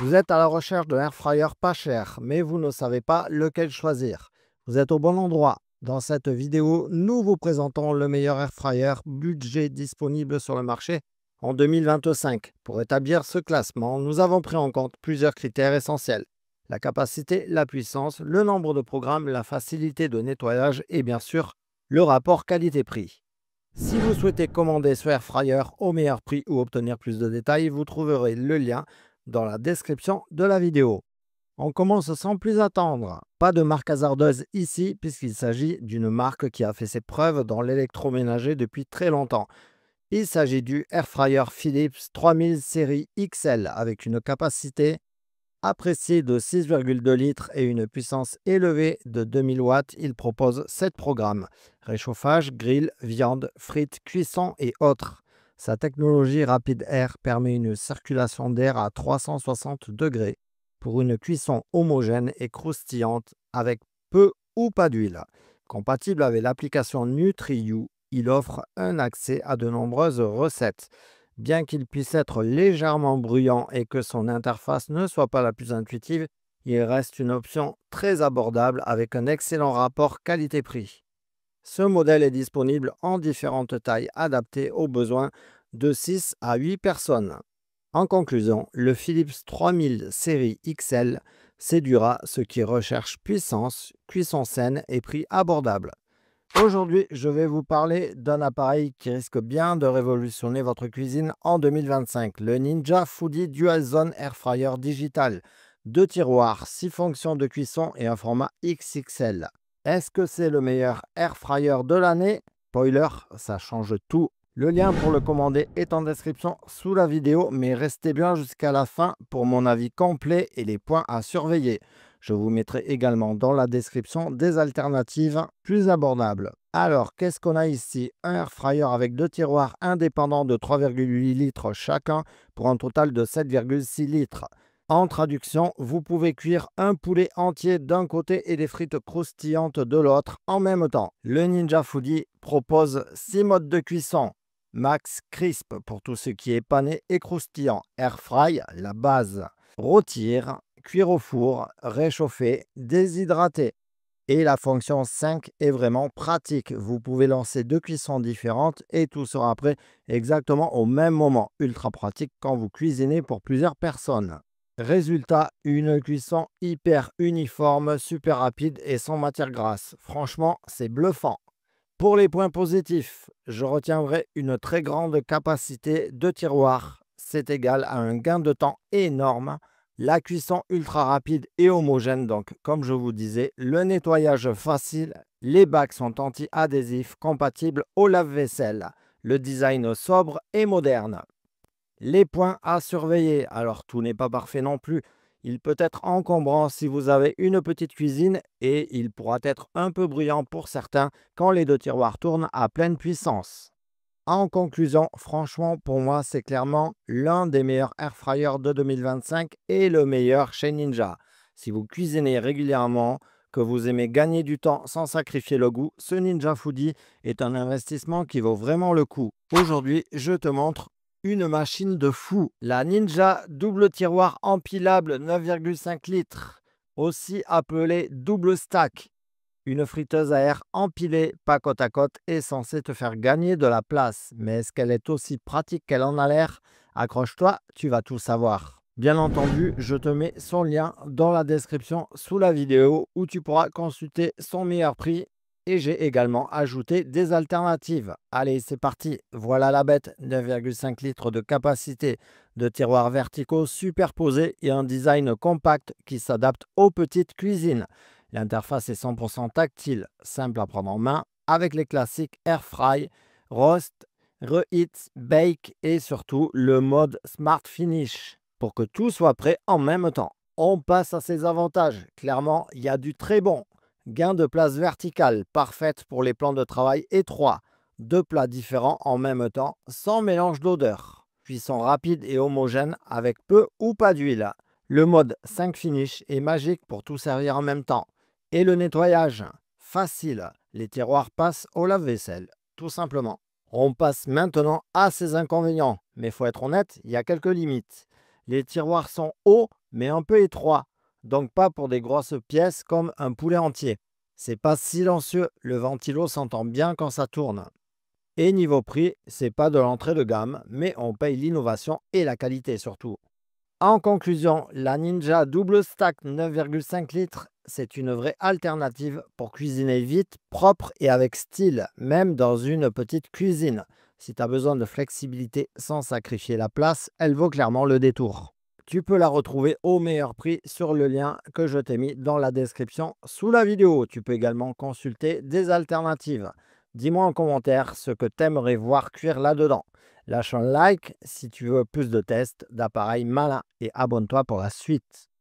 Vous êtes à la recherche d'un air fryer pas cher, mais vous ne savez pas lequel choisir. Vous êtes au bon endroit. Dans cette vidéo, nous vous présentons le meilleur air fryer budget disponible sur le marché en 2025. Pour établir ce classement, nous avons pris en compte plusieurs critères essentiels. La capacité, la puissance, le nombre de programmes, la facilité de nettoyage et bien sûr, le rapport qualité-prix. Si vous souhaitez commander ce air fryer au meilleur prix ou obtenir plus de détails, vous trouverez le lien dans la description de la vidéo. On commence sans plus attendre. Pas de marque hasardeuse ici puisqu'il s'agit d'une marque qui a fait ses preuves dans l'électroménager depuis très longtemps. Il s'agit du Air Fryer Philips 3000 série XL avec une capacité appréciée de 6,2 litres et une puissance élevée de 2000 watts. Il propose 7 programmes: réchauffage, grill, viande, frites, cuisson et autres. Sa technologie Rapid Air permet une circulation d'air à 360 degrés pour une cuisson homogène et croustillante avec peu ou pas d'huile. Compatible avec l'application NutriU, il offre un accès à de nombreuses recettes. Bien qu'il puisse être légèrement bruyant et que son interface ne soit pas la plus intuitive, il reste une option très abordable avec un excellent rapport qualité-prix. Ce modèle est disponible en différentes tailles adaptées aux besoins de 6 à 8 personnes. En conclusion, le Philips 3000 série XL séduira ceux qui recherchent puissance, cuisson saine et prix abordable. Aujourd'hui, je vais vous parler d'un appareil qui risque bien de révolutionner votre cuisine en 2025, le Ninja Foodi Dual Zone Air Fryer Digital. 2 tiroirs, 6 fonctions de cuisson et un format XXL. Est-ce que c'est le meilleur air fryer de l'année? Spoiler, ça change tout. Le lien pour le commander est en description sous la vidéo, mais restez bien jusqu'à la fin pour mon avis complet et les points à surveiller. Je vous mettrai également dans la description des alternatives plus abordables. Alors, qu'est-ce qu'on a ici? Un air fryer avec 2 tiroirs indépendants de 3,8 litres chacun pour un total de 7,6 litres. En traduction, vous pouvez cuire un poulet entier d'un côté et des frites croustillantes de l'autre en même temps. Le Ninja Foodi propose 6 modes de cuisson. Max Crisp pour tout ce qui est pané et croustillant. Air Fry, la base. Rôtir, cuire au four, réchauffer, déshydrater. Et la fonction 5 est vraiment pratique. Vous pouvez lancer 2 cuissons différentes et tout sera prêt exactement au même moment. Ultra pratique quand vous cuisinez pour plusieurs personnes. Résultat, une cuisson hyper uniforme, super rapide et sans matière grasse. Franchement, c'est bluffant. Pour les points positifs, je retiendrai une très grande capacité de tiroir. C'est égal à un gain de temps énorme. La cuisson ultra rapide et homogène, donc comme je vous disais, le nettoyage facile, les bacs sont anti-adhésifs compatibles au lave-vaisselle, le design sobre et moderne. Les points à surveiller, alors tout n'est pas parfait non plus. Il peut être encombrant si vous avez une petite cuisine et il pourra être un peu bruyant pour certains quand les 2 tiroirs tournent à pleine puissance. En conclusion, franchement, pour moi, c'est clairement l'un des meilleurs air fryers de 2025 et le meilleur chez Ninja. Si vous cuisinez régulièrement, que vous aimez gagner du temps sans sacrifier le goût, ce Ninja Foodi est un investissement qui vaut vraiment le coup. Aujourd'hui, je te montre une machine de fou, la Ninja double tiroir empilable 9,5 litres, aussi appelée double stack. Une friteuse à air empilée, pas côte à côte, est censée te faire gagner de la place. Mais est-ce qu'elle est aussi pratique qu'elle en a l'air? Accroche-toi, tu vas tout savoir. Bien entendu, je te mets son lien dans la description sous la vidéo où tu pourras consulter son meilleur prix. Et j'ai également ajouté des alternatives. Allez, c'est parti. Voilà la bête, 9,5 litres de capacité, de tiroirs verticaux superposés et un design compact qui s'adapte aux petites cuisines. L'interface est 100% tactile, simple à prendre en main, avec les classiques Air Fry, Roast, Reheat, Bake et surtout le mode Smart Finish pour que tout soit prêt en même temps. On passe à ses avantages. Clairement, il y a du très bon. Gain de place verticale, parfaite pour les plans de travail étroits. 2 plats différents en même temps, sans mélange d'odeur. Cuisson rapide et homogène avec peu ou pas d'huile. Le mode 5 Finish est magique pour tout servir en même temps. Et le nettoyage, facile. Les tiroirs passent au lave-vaisselle, tout simplement. On passe maintenant à ses inconvénients. Mais il faut être honnête, il y a quelques limites. Les tiroirs sont hauts mais un peu étroit, donc pas pour des grosses pièces comme un poulet entier. C'est pas silencieux, le ventilo s'entend bien quand ça tourne. Et niveau prix, c'est pas de l'entrée de gamme, mais on paye l'innovation et la qualité surtout. En conclusion, la Ninja Double Stack 9,5 litres, c'est une vraie alternative pour cuisiner vite, propre et avec style, même dans une petite cuisine. Si tu as besoin de flexibilité sans sacrifier la place, elle vaut clairement le détour. Tu peux la retrouver au meilleur prix sur le lien que je t'ai mis dans la description sous la vidéo. Tu peux également consulter des alternatives. Dis-moi en commentaire ce que tu aimerais voir cuire là-dedans. Lâche un like si tu veux plus de tests d'appareils malins et abonne-toi pour la suite.